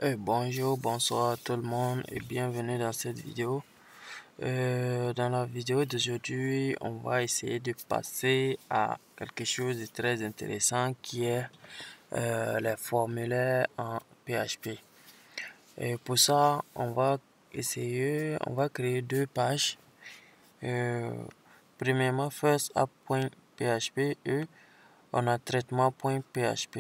Bonjour, bonsoir tout le monde et bienvenue dans cette vidéo. Dans la vidéo d'aujourd'hui, on va essayer de passer à quelque chose de très intéressant qui est les formulaires en PHP. Et pour ça, on va créer deux pages. Premièrement, firstapp.php et on a traitement.php.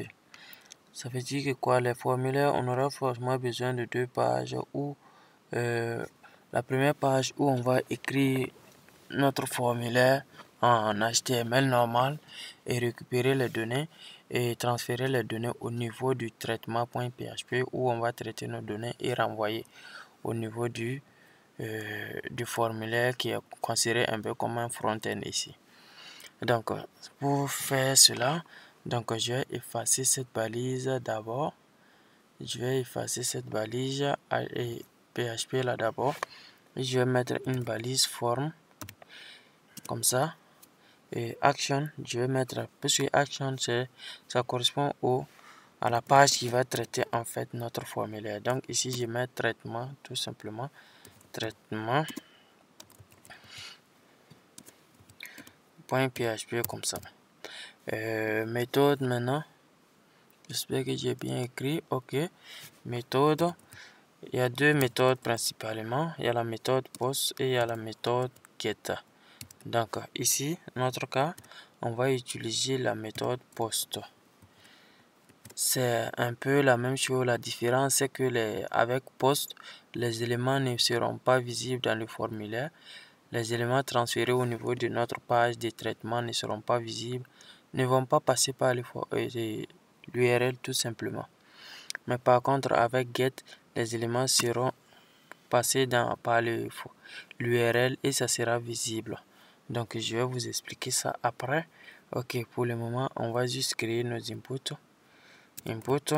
Ça veut dire que quoi, les formulaires, on aura forcément besoin de deux pages où la première page où on va écrire notre formulaire en HTML normal et récupérer les données et transférer les données au niveau du traitement.php où on va traiter nos données et renvoyer au niveau du formulaire qui est considéré un peu comme un front-end ici. Donc pour faire cela, donc je vais effacer cette balise d'abord. Je vais effacer cette balise et PHP là d'abord. Et je vais mettre une balise forme comme ça. Et action, je vais mettre, parce que action, ça correspond à la page qui va traiter en fait notre formulaire. Donc ici, je mets traitement, tout simplement. Traitement. .php comme ça. Méthode maintenant. J'espère que j'ai bien écrit. Ok. Méthode. Il y a deux méthodes principalement. Il y a la méthode post et il y a la méthode get. Donc ici, notre cas, on va utiliser la méthode post. C'est un peu la même chose. La différence, c'est que avec post, les éléments ne seront pas visibles dans le formulaire. Les éléments transférés au niveau de notre page de traitement ne seront pas visibles, ne vont pas passer par l'URL tout simplement. Mais par contre, avec get, les éléments seront passés par l'URL et ça sera visible. Donc, je vais vous expliquer ça après. Ok, pour le moment, on va juste créer nos inputs. Input.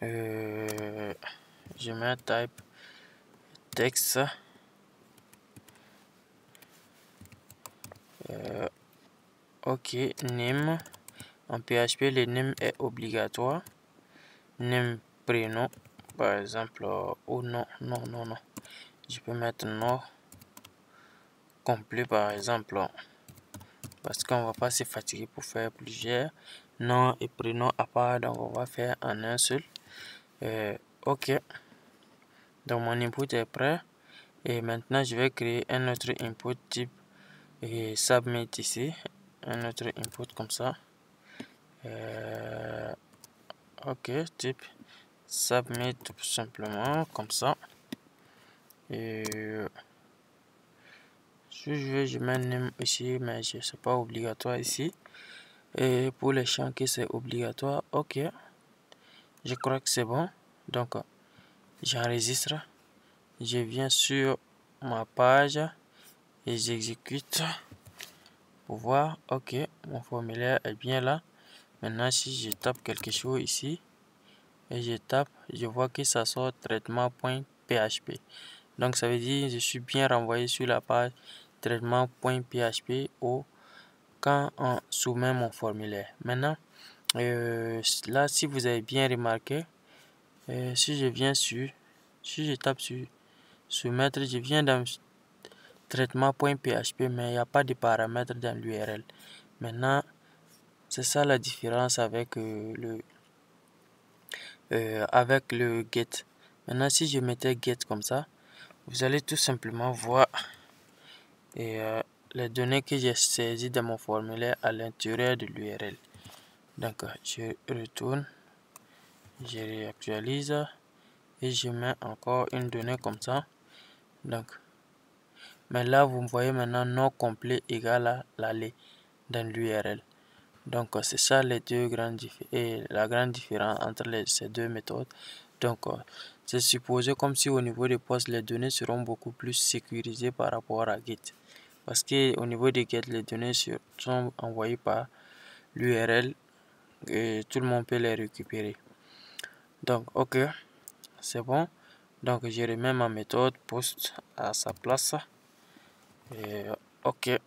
Je mets type texte. Ok, name. En PHP, le name est obligatoire. Name prénom, par exemple, ou non. Je peux mettre non complet, par exemple, parce qu'on va pas se fatiguer pour faire plusieurs nom et prénom à part, donc on va faire en un seul. Ok, donc mon input est prêt et maintenant je vais créer un autre input type et submit ici, un autre input comme ça. Ok, type submit tout simplement comme ça. Et si je mets name ici, mais je sais pas obligatoire ici. Et pour les champs que c'est obligatoire, ok, je crois que c'est bon. Donc j'enregistre, je viens sur ma page et j'exécute pour voir. Ok, mon formulaire est bien là. Maintenant, si je tape quelque chose ici et je tape, je vois que ça sort traitement.php. Donc ça veut dire que je suis bien renvoyé sur la page traitement.php quand on soumet mon formulaire. Maintenant, là, si vous avez bien remarqué, si je tape sur soumettre, je viens dans traitement.php, mais il n'y a pas de paramètres dans l'URL. Maintenant, c'est ça la différence avec le get. Maintenant, si je mettais get comme ça, vous allez tout simplement voir les données que j'ai saisies dans mon formulaire à l'intérieur de l'URL. Donc, je retourne, je réactualise et je mets encore une donnée comme ça. Donc, mais là, vous voyez maintenant non complet égale à l'aller dans l'URL. Donc, c'est ça les deux la grande différence entre ces deux méthodes. Donc, c'est supposé comme si au niveau des postes, les données seront beaucoup plus sécurisées par rapport à Git. Parce qu'au niveau de Git, les données sont envoyées par l'URL et tout le monde peut les récupérer. Donc, ok, c'est bon. Donc, je remets ma méthode post à sa place. Et, ok.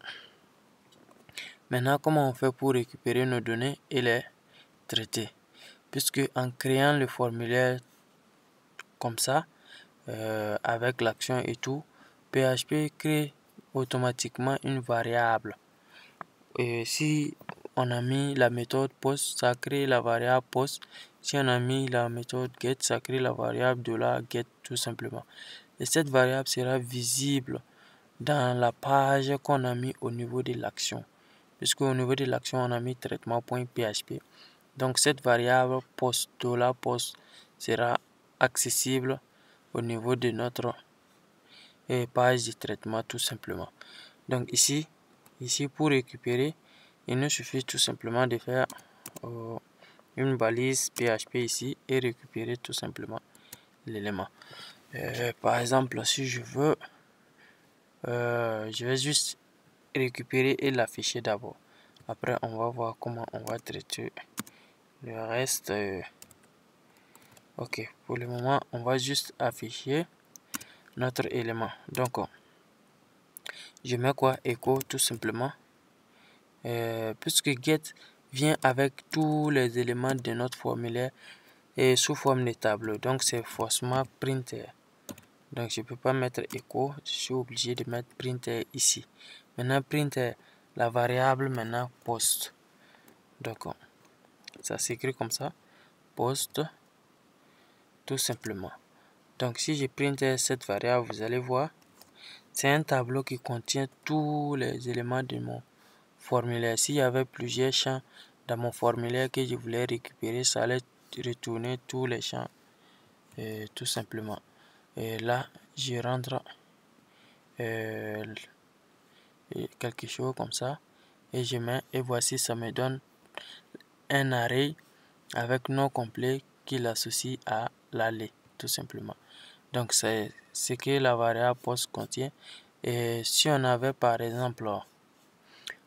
Maintenant, comment on fait pour récupérer nos données et les traiter? puisque en créant le formulaire comme ça, avec l'action et tout, PHP crée automatiquement une variable. Et si on a mis la méthode post, ça crée la variable post. Si on a mis la méthode get, ça crée la variable de la get tout simplement. Et cette variable sera visible dans la page qu'on a mis au niveau de l'action. Puisque au niveau de l'action, on a mis traitement.php. Donc cette variable post, $post sera accessible au niveau de notre page de traitement tout simplement. Donc ici pour récupérer, il nous suffit tout simplement de faire une balise PHP ici et récupérer tout simplement l'élément. Par exemple, si je veux, je vais juste récupérer et l'afficher d'abord. Après, on va voir comment on va traiter le reste. Ok, pour le moment, on va juste afficher notre élément. Donc, je mets quoi? Echo tout simplement. Puisque get vient avec tous les éléments de notre formulaire et sous forme de tableau. Donc, c'est forcément printer. Donc, je ne peux pas mettre echo. Je suis obligé de mettre printer ici. Maintenant, printer, la variable maintenant post. Donc, ça s'écrit comme ça. Post, tout simplement. Donc, si je printe cette variable, vous allez voir, c'est un tableau qui contient tous les éléments de mon formulaire. S'il y avait plusieurs champs dans mon formulaire que je voulais récupérer, ça allait retourner tous les champs, tout simplement. Et là, je rentre quelque chose comme ça et je mets, et voici, ça me donne un array avec nom complet qui l'associe à l'aller, tout simplement. Donc, c'est ce que la variable post contient. Et si on avait par exemple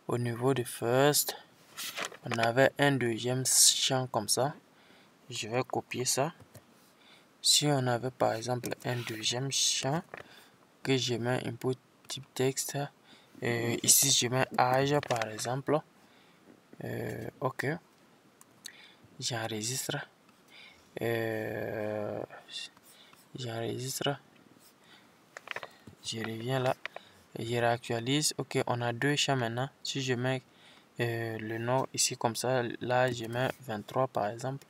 au niveau de first, on avait un deuxième champ comme ça, je vais copier ça. Si on avait par exemple un deuxième champ que je mets input type texte, ici je mets âge par exemple. Ok, j'enregistre. J'enregistre. Je reviens là. Je réactualise. Ok, on a deux champs maintenant. Si je mets le nom ici comme ça, là je mets 23 par exemple.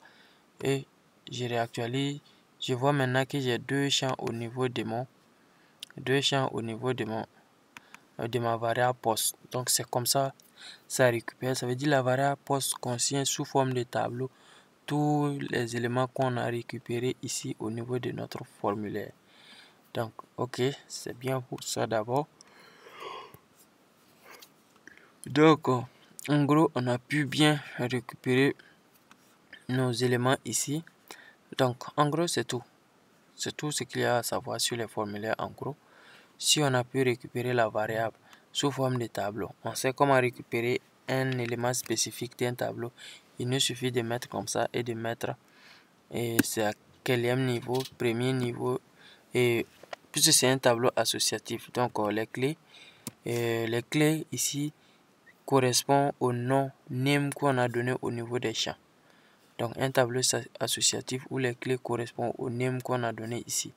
Et je réactualise. Je vois maintenant que j'ai deux champs au niveau de ma variable post. Donc c'est comme ça récupère. Ça veut dire la variable post contient sous forme de tableau tous les éléments qu'on a récupérés ici au niveau de notre formulaire. Donc ok, c'est bien pour ça d'abord. Donc en gros, on a pu bien récupérer nos éléments ici. Donc en gros, c'est tout. C'est tout ce qu'il y a à savoir sur les formulaires en gros. Si on a pu récupérer la variable sous forme de tableau, on sait comment récupérer un élément spécifique d'un tableau. Il nous suffit de mettre comme ça et de mettre, et c'est à quelième niveau, premier niveau, et puisque c'est un tableau associatif. Donc les clés ici correspondent au nom name qu'on a donné au niveau des champs. Donc un tableau associatif où les clés correspondent au name qu'on a donné ici.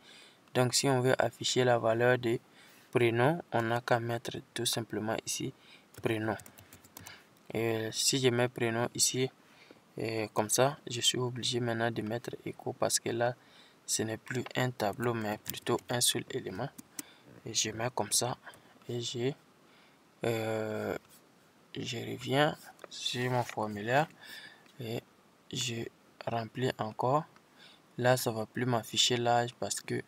Donc si on veut afficher la valeur de prénom, on n'a qu'à mettre tout simplement ici prénom. Et si je mets prénom ici, comme ça, je suis obligé maintenant de mettre écho parce que là, ce n'est plus un tableau, mais plutôt un seul élément. Et je mets comme ça et je reviens sur mon formulaire et je remplis encore. Là, ça va plus m'afficher l'âge parce que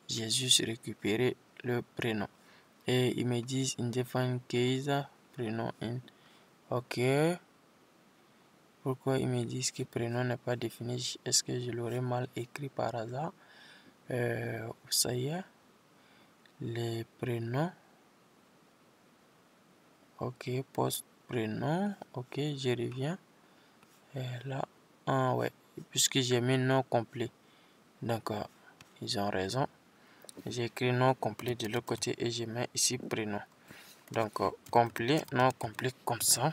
j'ai juste récupéré le prénom. Et ils me disent indefine case, prénom in. Ok. Pourquoi ils me disent que prénom n'est pas défini? Est-ce que je l'aurais mal écrit par hasard? Ça y est. Les prénoms. Ok, post prénom. Ok, je reviens. Et là, ah ouais, puisque j'ai mis nom complet. Donc, ils ont raison. J'ai écrit nom complet de l'autre côté et je mets ici prénom. Donc, complet, nom complet comme ça.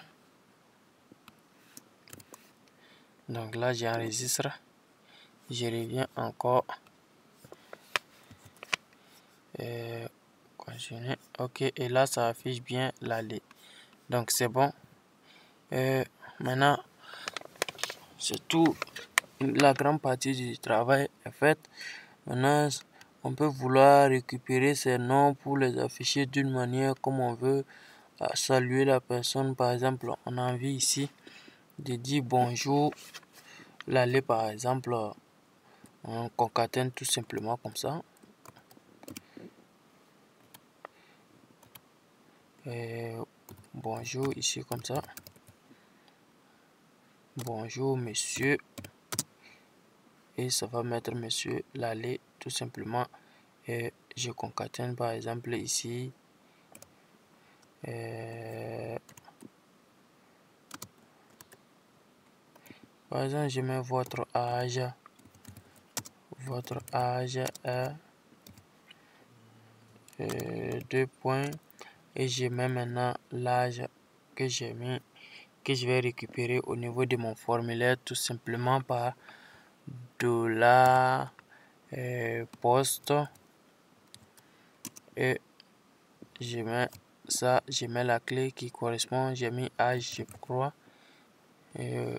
Donc là, j'enregistre. Je reviens encore. Continuer. Ok, et là, ça affiche bien l'aller. Donc, c'est bon. Maintenant, c'est tout. La grande partie du travail est faite. Maintenant, on peut vouloir récupérer ces noms pour les afficher d'une manière comme on veut. Saluer la personne, par exemple, on a envie ici de dire bonjour. L'aller, par exemple, on concatène tout simplement comme ça. Bonjour ici comme ça. Bonjour monsieur. Et ça va mettre monsieur l'aller tout simplement. Et je concatène par exemple ici. Par exemple, je mets votre âge. Votre âge est 2 points. Et je mets maintenant l'âge que j'ai mis, que je vais récupérer au niveau de mon formulaire tout simplement par $ poste. Et je mets ça, je mets la clé qui correspond, j'ai mis âge je crois,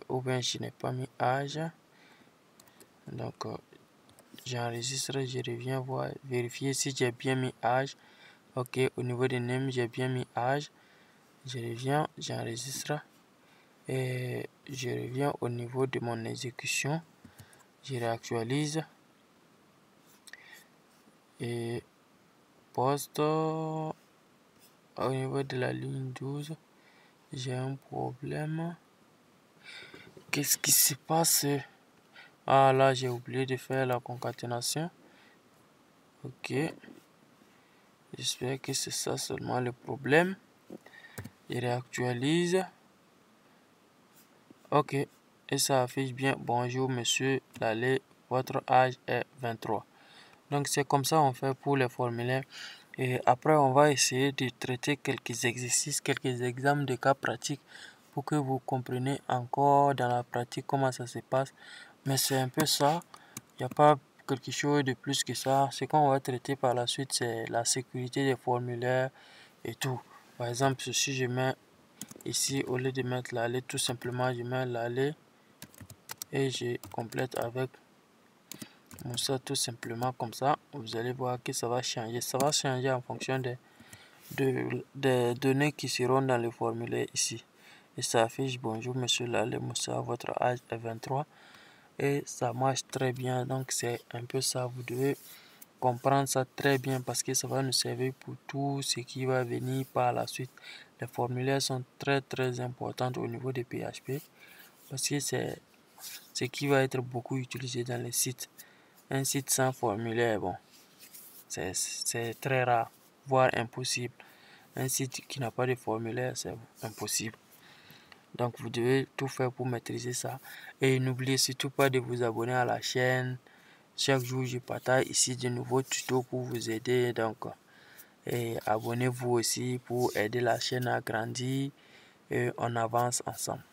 ou bien je n'ai pas mis âge. Donc j'enregistre, je reviens voir, vérifier si j'ai bien mis âge. Ok, au niveau des names j'ai bien mis âge. Je reviens, j'enregistre et je reviens au niveau de mon exécution. Je réactualise et poste. Au niveau de la ligne 12, j'ai un problème. Qu'est-ce qui se passe? Ah là, j'ai oublié de faire la concaténation. Ok. J'espère que c'est ça seulement le problème. Je réactualise. Ok. Et ça affiche bien. Bonjour monsieur Lalé, votre âge est 23. Donc c'est comme ça on fait pour les formulaires. Et après on va essayer de traiter quelques exercices, quelques exemples de cas pratiques pour que vous compreniez encore dans la pratique comment ça se passe. Mais c'est un peu ça. Il n'y a pas quelque chose de plus que ça. Ce qu'on va traiter par la suite, c'est la sécurité des formulaires et tout. Par exemple, si je mets ici, au lieu de mettre l'aller, tout simplement, je mets l'aller et je complète avec ça tout simplement comme ça. Vous allez voir que ça va changer. Ça va changer en fonction des données qui seront dans le formulaire ici. Et ça affiche bonjour monsieur Lalé Moussa, votre âge est 23. Et ça marche très bien. Donc c'est un peu ça. Vous devez comprendre ça très bien parce que ça va nous servir pour tout ce qui va venir par la suite. Les formulaires sont très importants au niveau des PHP parce que c'est ce qui va être beaucoup utilisé dans les sites. Un site sans formulaire, bon, c'est très rare, voire impossible. Un site qui n'a pas de formulaire, c'est impossible. Donc vous devez tout faire pour maîtriser ça. Et n'oubliez surtout pas de vous abonner à la chaîne. Chaque jour, je partage ici de nouveaux tutos pour vous aider. Donc, abonnez-vous aussi pour aider la chaîne à grandir. Et on avance ensemble.